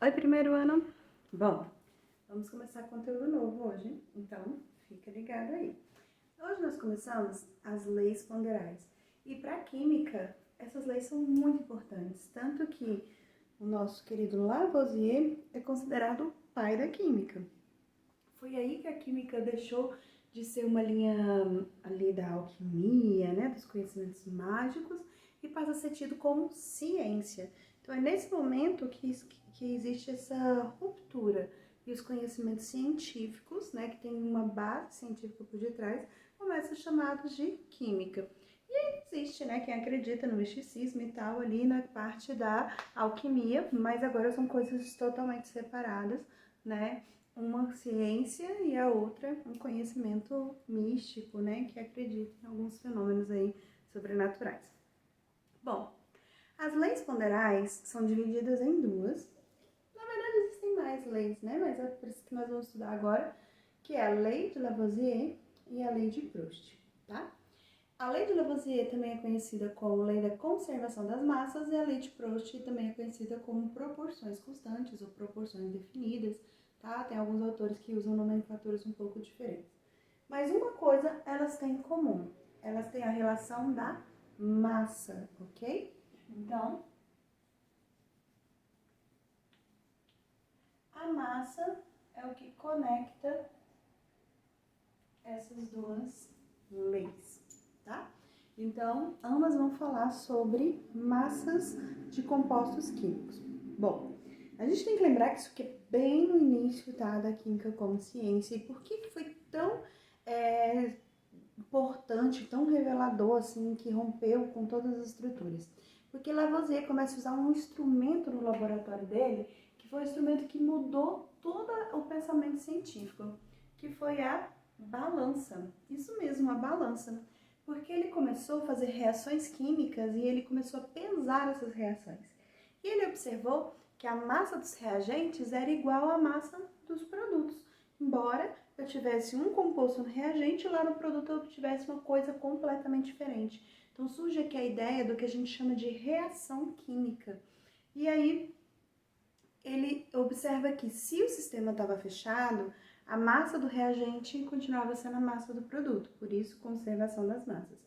Oi, primeiro ano! Bom, vamos começar conteúdo novo hoje, então fica ligado aí. Hoje nós começamos as leis ponderais. E para a química, essas leis são muito importantes, tanto que o nosso querido Lavoisier é considerado o pai da química. Foi aí que a química deixou de ser uma linha ali da alquimia, né, dos conhecimentos mágicos, e passa a ser tido como ciência. Então é nesse momento que existe essa ruptura e os conhecimentos científicos, né, que tem uma base científica por detrás, começam a ser chamados de química. E aí existe, né, quem acredita no misticismo e tal ali na parte da alquimia, mas agora são coisas totalmente separadas, né? Uma ciência e a outra um conhecimento místico, né, que acredita em alguns fenômenos aí sobrenaturais. Bom, as leis ponderais são divididas em duas. Na verdade, existem mais leis, né, mas é por isso que nós vamos estudar agora, que é a lei de Lavoisier e a lei de Proust, tá? A lei de Lavoisier também é conhecida como lei da conservação das massas e a lei de Proust também é conhecida como proporções constantes ou proporções definidas, tá? Tem alguns autores que usam nomenclaturas um pouco diferentes. Mas uma coisa elas têm em comum, elas têm a relação da massa, ok? Então, a massa é o que conecta essas duas leis, tá? Então, ambas vão falar sobre massas de compostos químicos. Bom, a gente tem que lembrar que isso aqui é bem no início, tá, da química como ciência. E por que foi tão importante, tão revelador, assim, que rompeu com todas as estruturas? Porque Lavoisier começa a usar um instrumento no laboratório dele, que foi um instrumento que mudou todo o pensamento científico, que foi a balança. Isso mesmo, a balança. Porque ele começou a fazer reações químicas e ele começou a pesar essas reações. E ele observou que a massa dos reagentes era igual à massa dos produtos. Embora eu tivesse um composto no reagente, lá no produto eu tivesse uma coisa completamente diferente. Então surge aqui a ideia do que a gente chama de reação química. E aí ele observa que se o sistema estava fechado, a massa do reagente continuava sendo a massa do produto, por isso conservação das massas.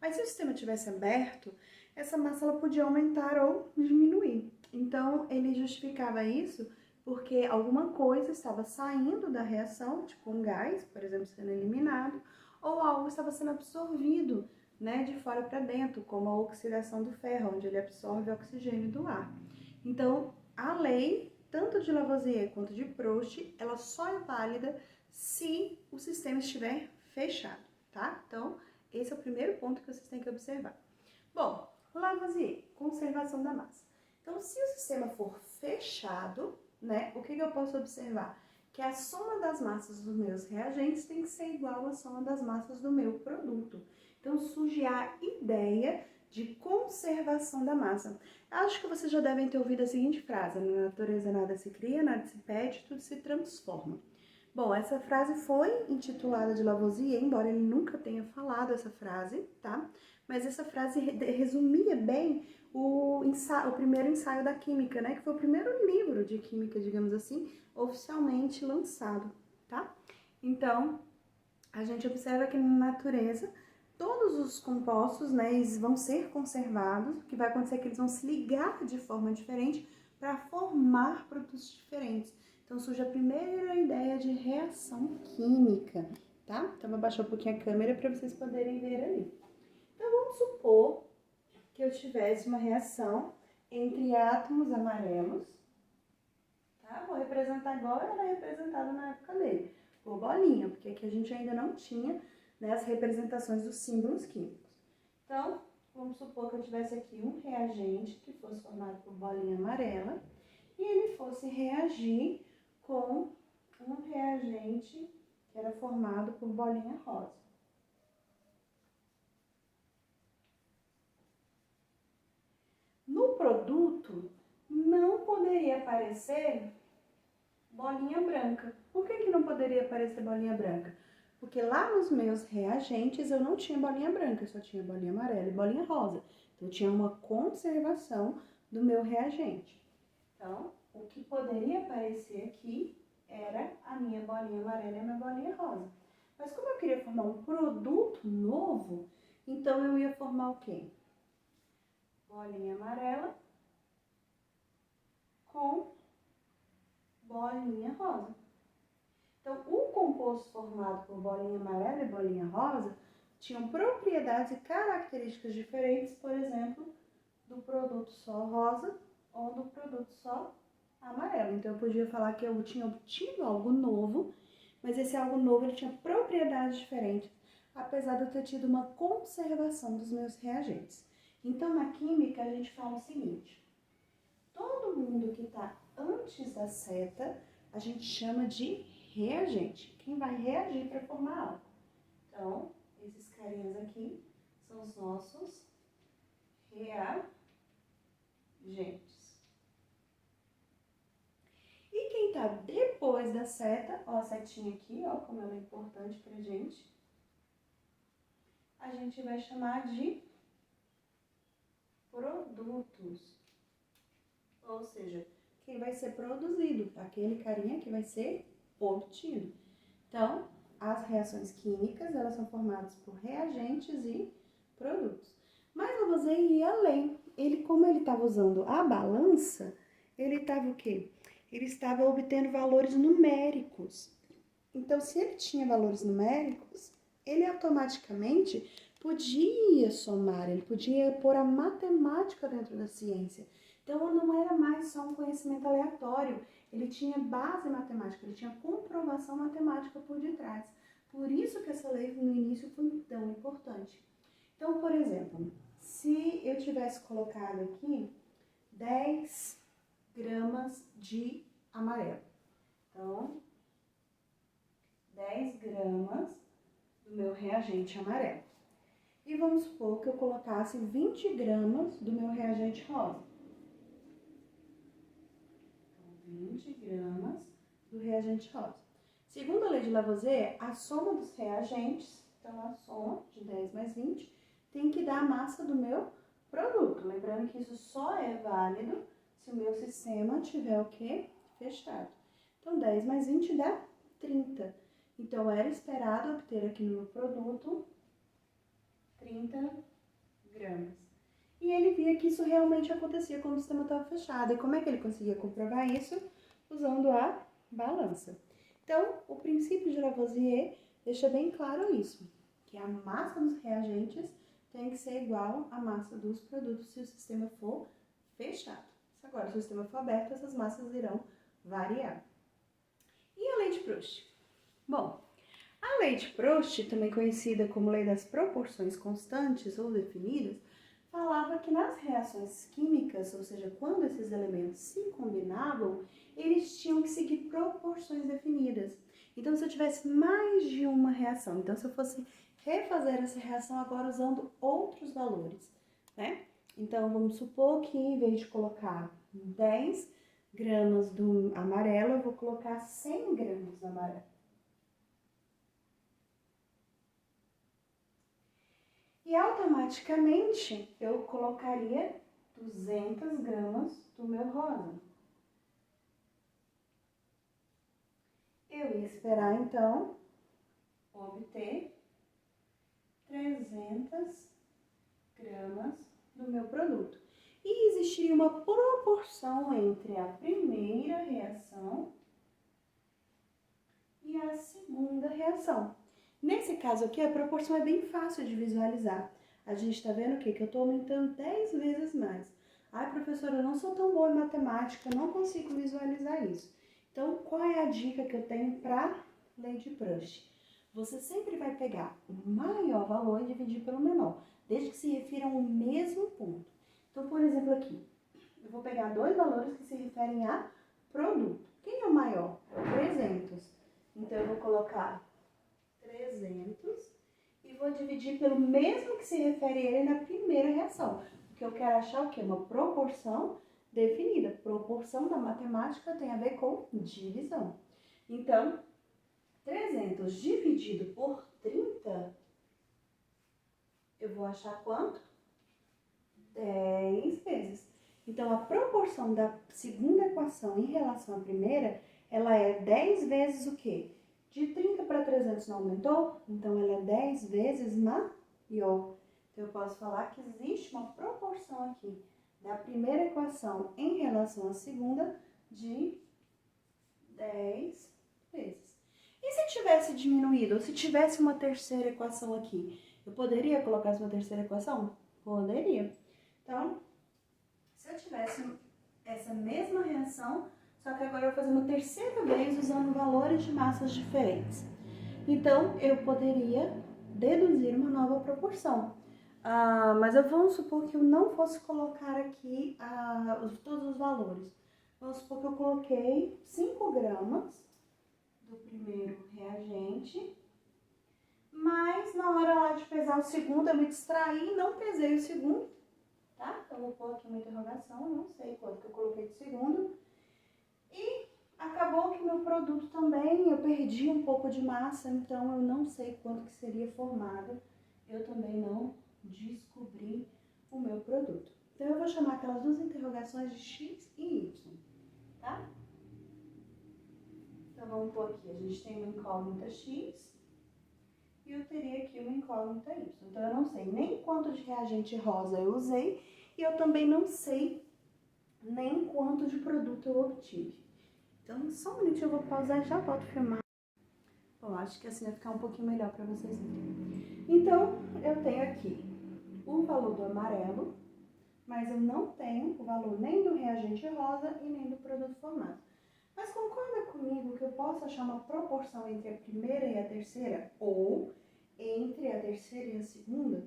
Mas se o sistema tivesse aberto, essa massa ela podia aumentar ou diminuir. Então ele justificava isso porque alguma coisa estava saindo da reação, tipo um gás, por exemplo, sendo eliminado, ou algo estava sendo absorvido, né, de fora para dentro, como a oxidação do ferro, onde ele absorve o oxigênio do ar. Então, a lei, tanto de Lavoisier quanto de Proust, ela só é válida se o sistema estiver fechado, tá? Então, esse é o primeiro ponto que vocês têm que observar. Bom, Lavoisier, conservação da massa. Então, se o sistema for fechado, né, o que eu posso observar? Que a soma das massas dos meus reagentes tem que ser igual à soma das massas do meu produto. Então, surge a ideia de conservação da massa. Acho que vocês já devem ter ouvido a seguinte frase: na natureza nada se cria, nada se perde, tudo se transforma. Bom, essa frase foi intitulada de Lavoisier, embora ele nunca tenha falado essa frase, tá? Mas essa frase resumia bem o primeiro ensaio da química, né? Que foi o primeiro livro de química, digamos assim, oficialmente lançado, tá? Então, a gente observa que na natureza todos os compostos, né, eles vão ser conservados, o que vai acontecer é que eles vão se ligar de forma diferente para formar produtos diferentes. Então surge a primeira ideia de reação química, tá? Então vou abaixar um pouquinho a câmera para vocês poderem ver ali. Então vamos supor que eu tivesse uma reação entre átomos amarelos, tá? Vou representar agora, era representado na época dele, por bolinha, porque aqui a gente ainda não tinha, né, as representações dos símbolos químicos. Então, vamos supor que eu tivesse aqui um reagente que fosse formado por bolinha amarela e ele fosse reagir com um reagente que era formado por bolinha rosa. No produto, não poderia aparecer bolinha branca. Por que não poderia aparecer bolinha branca? Porque lá nos meus reagentes eu não tinha bolinha branca, eu só tinha bolinha amarela e bolinha rosa. Então eu tinha uma conservação do meu reagente. Então, o que poderia aparecer aqui era a minha bolinha amarela e a minha bolinha rosa. Mas como eu queria formar um produto novo, então eu ia formar o quê? Bolinha amarela com bolinha rosa. Então, o composto formado por bolinha amarela e bolinha rosa tinham propriedades e características diferentes, por exemplo, do produto só rosa ou do produto só amarelo. Então, eu podia falar que eu tinha obtido algo novo, mas esse algo novo ele tinha propriedades diferentes, apesar de eu ter tido uma conservação dos meus reagentes. Então, na química, a gente fala o seguinte: todo mundo que está antes da seta, a gente chama de reagente. Quem vai reagir para formar algo. Então, esses carinhas aqui são os nossos reagentes. E quem está depois da seta, ó a setinha aqui, ó, como ela é importante pra gente, a gente vai chamar de produtos. Ou seja, quem vai ser produzido, aquele carinha que vai ser obtido. Então, as reações químicas, elas são formadas por reagentes e produtos. Mas o Lavoisier ia além. Ele, como ele estava usando a balança, ele estava o quê? Ele estava obtendo valores numéricos. Então, se ele tinha valores numéricos, ele automaticamente podia somar, ele podia pôr a matemática dentro da ciência. Então, não era mais só um conhecimento aleatório, ele tinha base matemática, ele tinha comprovação matemática por detrás. Por isso que essa lei no início foi tão importante. Então, por exemplo, se eu tivesse colocado aqui 10 gramas de amarelo. Então, 10 gramas do meu reagente amarelo. E vamos supor que eu colocasse 20 gramas do meu reagente rosa. 20 gramas do reagente rosa. Segundo a lei de Lavoisier, a soma dos reagentes, então a soma de 10 mais 20, tem que dar a massa do meu produto. Lembrando que isso só é válido se o meu sistema tiver o quê? Fechado. Então, 10 mais 20 dá 30. Então, era esperado obter aqui no meu produto 30 gramas. E ele via que isso realmente acontecia quando o sistema estava fechado. E como é que ele conseguia comprovar isso? Usando a balança. Então, o princípio de Lavoisier deixa bem claro isso, que a massa dos reagentes tem que ser igual à massa dos produtos se o sistema for fechado. Agora, se o sistema for aberto, essas massas irão variar. E a lei de Proust? Bom, a lei de Proust, também conhecida como lei das proporções constantes ou definidas, falava que nas reações químicas, ou seja, quando esses elementos se combinavam, eles tinham que seguir proporções definidas. Então, se eu tivesse mais de uma reação, então se eu fosse refazer essa reação agora usando outros valores, né? Então, vamos supor que em vez de colocar 10 gramas do amarelo, eu vou colocar 100 gramas do amarelo. E automaticamente eu colocaria 200 gramas do meu rosa. Eu ia esperar, então, obter 300 gramas do meu produto. E existiria uma proporção entre a primeira reação e a segunda reação. Nesse caso aqui, a proporção é bem fácil de visualizar. A gente está vendo o quê? Que eu estou aumentando 10 vezes mais. Ai, professora, eu não sou tão boa em matemática, não consigo visualizar isso. Então, qual é a dica que eu tenho para a lei de Proust? Você sempre vai pegar o maior valor e dividir pelo menor, desde que se refiram ao mesmo ponto. Então, por exemplo, aqui, eu vou pegar dois valores que se referem a produto. Quem é o maior? 300. Então, eu vou colocar 300 e vou dividir pelo mesmo que se refere a ele na primeira reação. Porque eu quero achar o quê? Uma proporção definida. Proporção da matemática tem a ver com divisão. Então, 300 dividido por 30, eu vou achar quanto? 10 vezes. Então, a proporção da segunda equação em relação à primeira, ela é 10 vezes o quê? De 30 para 300 não aumentou? Então, ela é 10 vezes maior. Então, eu posso falar que existe uma proporção aqui da primeira equação em relação à segunda de 10 vezes. E se tivesse diminuído, ou se tivesse uma terceira equação aqui, eu poderia colocar essa terceira equação? Poderia. Então, se eu tivesse essa mesma reação, só que agora eu vou fazer uma terceira vez usando valores de massas diferentes. Então, eu poderia deduzir uma nova proporção. Mas vamos supor que eu não fosse colocar aqui todos os valores. Vamos supor que eu coloquei 5 gramas do primeiro reagente, mas na hora lá de pesar o segundo eu me distraí e não pesei o segundo, tá? Então, eu vou pôr aqui uma interrogação, não sei quanto que eu coloquei de segundo. E acabou que meu produto também, eu perdi um pouco de massa, então eu não sei quanto que seria formado. Eu também não descobri o meu produto. Então, eu vou chamar aquelas duas interrogações de X e Y, tá? Então, vamos pôr aqui, a gente tem uma incógnita X e eu teria aqui uma incógnita Y. Então, eu não sei nem quanto de reagente rosa eu usei e eu também não sei nem quanto de produto eu obtive. Então, só um minutinho, eu vou pausar e já volto a filmar. Bom, acho que assim vai ficar um pouquinho melhor para vocês verem. Então, eu tenho aqui o valor do amarelo, mas eu não tenho o valor nem do reagente rosa e nem do produto formado. Mas concorda comigo que eu posso achar uma proporção entre a primeira e a terceira, ou entre a terceira e a segunda?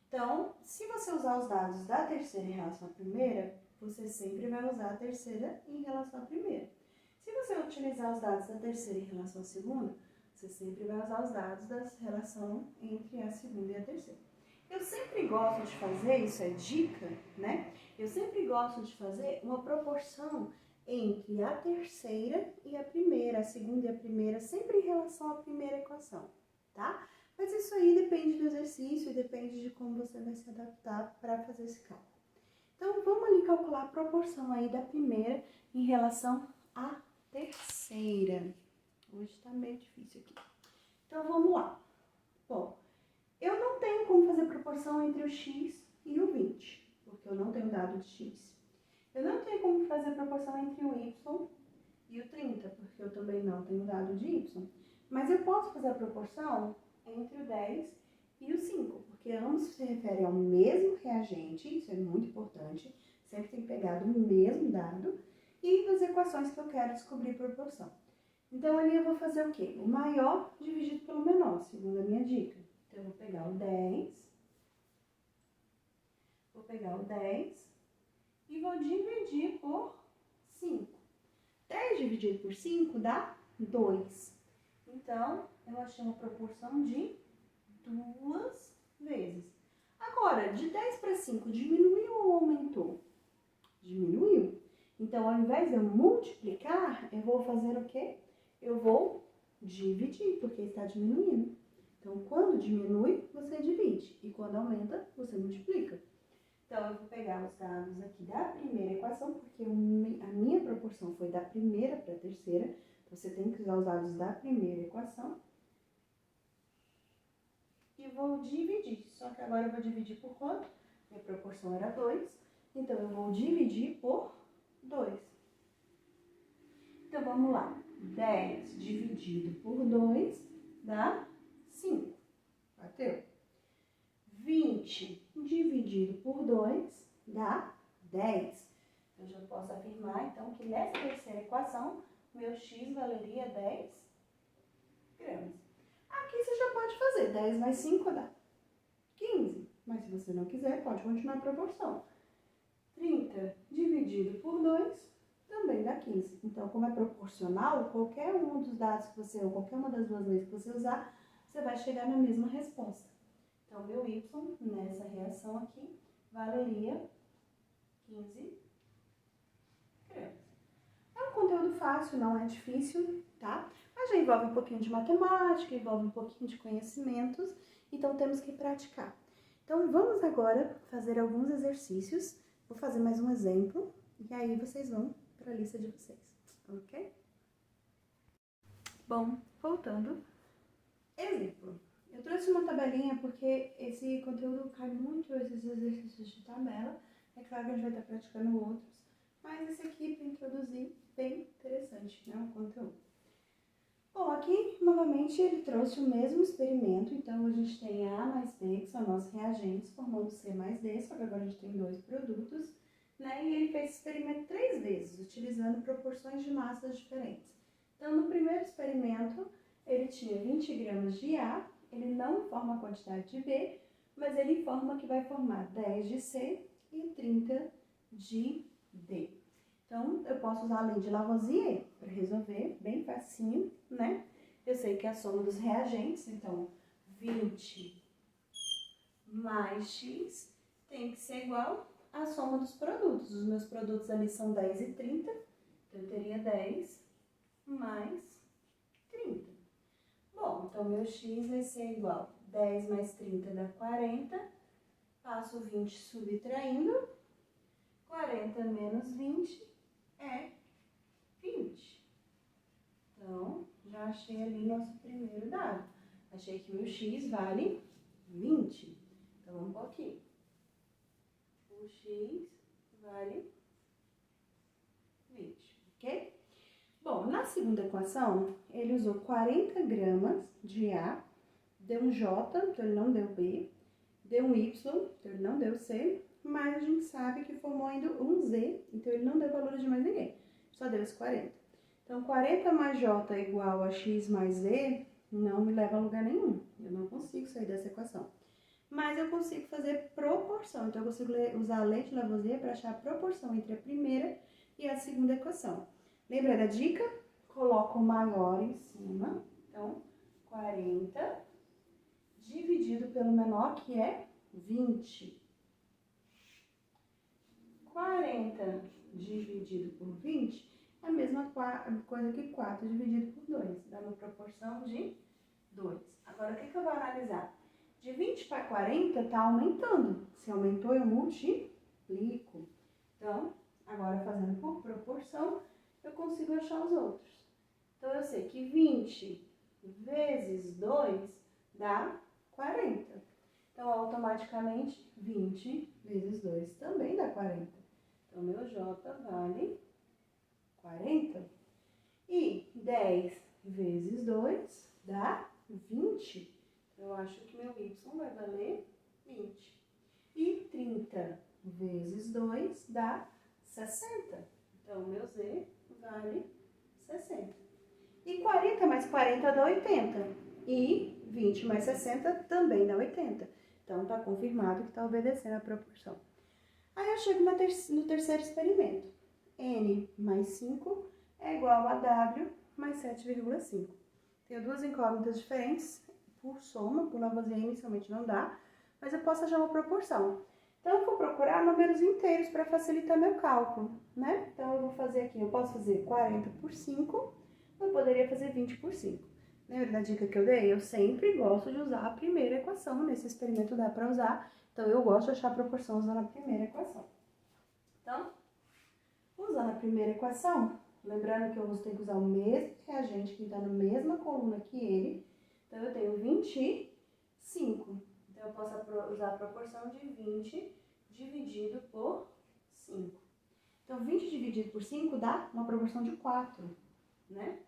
Então, se você usar os dados da terceira em relação à primeira, você sempre vai usar a terceira em relação à primeira. Se você utilizar os dados da terceira em relação à segunda, você sempre vai usar os dados da relação entre a segunda e a terceira. Eu sempre gosto de fazer, isso é dica, né? Eu sempre gosto de fazer uma proporção entre a terceira e a primeira, a segunda e a primeira, sempre em relação à primeira equação, tá? Mas isso aí depende do exercício e depende de como você vai se adaptar para fazer esse cálculo. Então, vamos ali calcular a proporção aí da primeira em relação à terceira. Hoje tá meio difícil aqui. Então, vamos lá. Bom, eu não tenho como fazer proporção entre o x e o 20, porque eu não tenho dado de x. Eu não tenho como fazer proporção entre o y e o 30, porque eu também não tenho dado de y. Mas eu posso fazer a proporção entre o 10 e o 5, porque ambos se referem ao mesmo reagente, isso é muito importante, sempre tem que pegar do mesmo dado, e das equações que eu quero descobrir proporção. Então, ali eu vou fazer o quê? O maior dividido pelo menor, segundo a minha dica. Então, eu vou pegar o 10 e vou dividir por 5. 10 dividido por 5 dá 2. Então, eu achei uma proporção de 2 vezes. Agora, de 10 para 5, diminuiu ou aumentou? Diminuiu. Então, ao invés de eu multiplicar, eu vou fazer o quê? Eu vou dividir, porque está diminuindo. Então, quando diminui, você divide. E quando aumenta, você multiplica. Então, eu vou pegar os dados aqui da primeira equação, porque a minha proporção foi da primeira para a terceira. Você tem que usar os dados da primeira equação. E vou dividir. Só que agora eu vou dividir por quanto? Minha proporção era 2. Então, eu vou dividir por 2. Então, vamos lá. 10 dividido por 2 dá 5. Bateu? 20 dividido por 2 dá 10. Eu já posso afirmar, então, que nessa terceira equação, meu x valeria 10 gramas. Aqui você já pode fazer. 10 mais 5 dá 15. Mas se você não quiser, pode continuar a proporção. 30 dividido por 2 também dá 15. Então, como é proporcional, qualquer um dos dados que você, ou qualquer uma das duas leis que você usar, você vai chegar na mesma resposta. Então, meu y, nessa reação aqui, valeria 15 gramas. É um conteúdo fácil, não é difícil, tá? Mas já envolve um pouquinho de matemática, envolve um pouquinho de conhecimentos, então temos que praticar. Então, vamos agora fazer alguns exercícios. Vou fazer mais um exemplo, e aí vocês vão para a lista de vocês, ok? Bom, voltando. Exemplo. Eu trouxe uma tabelinha porque esse conteúdo cai muito esses exercícios de tabela. É claro que a gente vai estar praticando outros, mas esse aqui para introduzir bem interessante, né, o conteúdo. Bom, aqui, novamente, ele trouxe o mesmo experimento, então a gente tem A mais B, que são nossos reagentes, formando C mais D, só que agora a gente tem 2 produtos, né? E ele fez esse experimento 3 vezes, utilizando proporções de massas diferentes. Então, no primeiro experimento, ele tinha 20 gramas de A, ele não informa a quantidade de B, mas ele informa que vai formar 10 de C e 30 de D. Então, eu posso usar a lei de Lavoisier para resolver, bem facinho, né? Eu sei que é a soma dos reagentes, então 20 mais X tem que ser igual à soma dos produtos. Os meus produtos ali são 10 e 30, então eu teria 10 mais 30. Bom, então meu X vai ser igual a 10 mais 30 dá 40, passo 20 subtraindo, 40 menos 20 é 20. Então, já achei ali nosso primeiro dado. Achei que meu X vale 20. Então, vamos pôr aqui. O X vale 20, ok? Bom, na segunda equação, ele usou 40 gramas de A, deu um J, então ele não deu B, deu um Y, então ele não deu C, mas a gente sabe que formou ainda um Z, então ele não deu valor de mais ninguém, só deu esse 40. Então, 40 mais J igual a X mais Z não me leva a lugar nenhum, eu não consigo sair dessa equação. Mas eu consigo fazer proporção, então eu consigo usar a lei de Lavoisier para achar a proporção entre a primeira e a segunda equação. Lembra da dica? Coloca o maior em cima, então 40 dividido pelo menor, que é 20. 40 dividido por 20 é a mesma coisa que 4 dividido por 2, dá uma proporção de 2. Agora, o que eu vou analisar? De 20 para 40 está aumentando. Se aumentou, eu multiplico. Então, agora fazendo por proporção, eu consigo achar os outros. Então, eu sei que 20 vezes 2 dá 40. Então, automaticamente, 20 vezes 2 também dá 40. Então, meu J vale 40. E 10 vezes 2 dá 20. Eu acho que meu Y vai valer 20. E 30 vezes 2 dá 60. Então, meu Z vale 60. E 40 mais 40 dá 80. E 20 mais 60 também dá 80. Então, está confirmado que está obedecendo a proporção. Aí eu chego no terceiro experimento. N mais 5 é igual a W mais 7,5. Tenho duas incógnitas diferentes. Por soma, por Lavoisier inicialmente não dá, mas eu posso achar uma proporção. Então, eu vou procurar números inteiros para facilitar meu cálculo, né? Então, eu vou fazer aqui, eu posso fazer 40 por 5, ou eu poderia fazer 20 por 5. Lembra da dica que eu dei? Eu sempre gosto de usar a primeira equação, nesse experimento dá para usar, então eu gosto de achar a proporção usando a primeira equação. Então, usando a primeira equação, lembrando que eu tenho que usar o mesmo reagente que está na mesma coluna que ele, então eu tenho 25. Então, eu posso usar a proporção de 20 dividido por 5. Então, 20 dividido por 5 dá uma proporção de 4, né?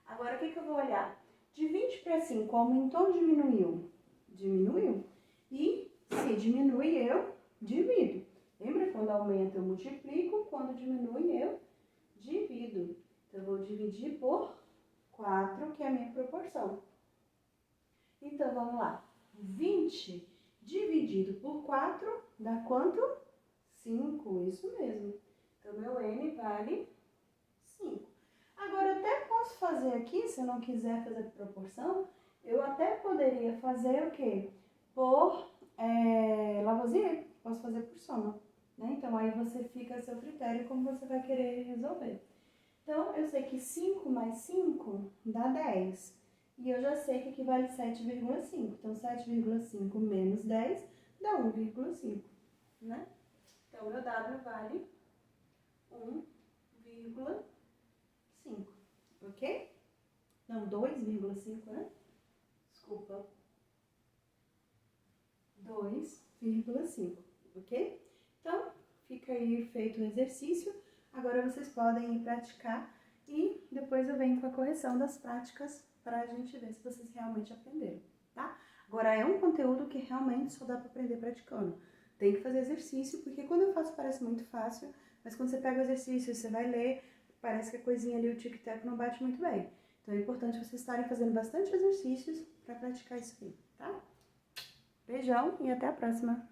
Agora, o que eu vou olhar? De 20 para 5, aumentou ou diminuiu? Diminuiu. E se diminui, eu divido. Lembra? Quando aumenta, eu multiplico. Quando diminui, eu divido. Então, eu vou dividir por 4, que é a minha proporção. Então, vamos lá. 20 dividido por 4 dá quanto? 5, isso mesmo. Então, meu N vale 5. Agora, eu até posso fazer aqui, se eu não quiser fazer proporção, eu até poderia fazer o quê? Por Lavoisier, posso fazer por soma, né? Então, aí você fica a seu critério como você vai querer resolver. Então, eu sei que 5 mais 5 dá 10. E eu já sei que aqui vale 7,5. Então, 7,5 menos 10 dá 1,5, né? Então, meu W vale 1,5. 2,5, ok? Não, 2,5, né? Desculpa. 2,5, ok? Então, fica aí feito o exercício. Agora vocês podem ir praticar e depois eu venho com a correção das práticas para a gente ver se vocês realmente aprenderam, tá? Agora, é um conteúdo que realmente só dá para aprender praticando. Tem que fazer exercício, porque quando eu faço parece muito fácil, mas quando você pega o exercício e você vai ler, parece que a coisinha ali, o tic-tac, não bate muito bem. Então é importante vocês estarem fazendo bastante exercícios para praticar isso aí, tá? Beijão e até a próxima!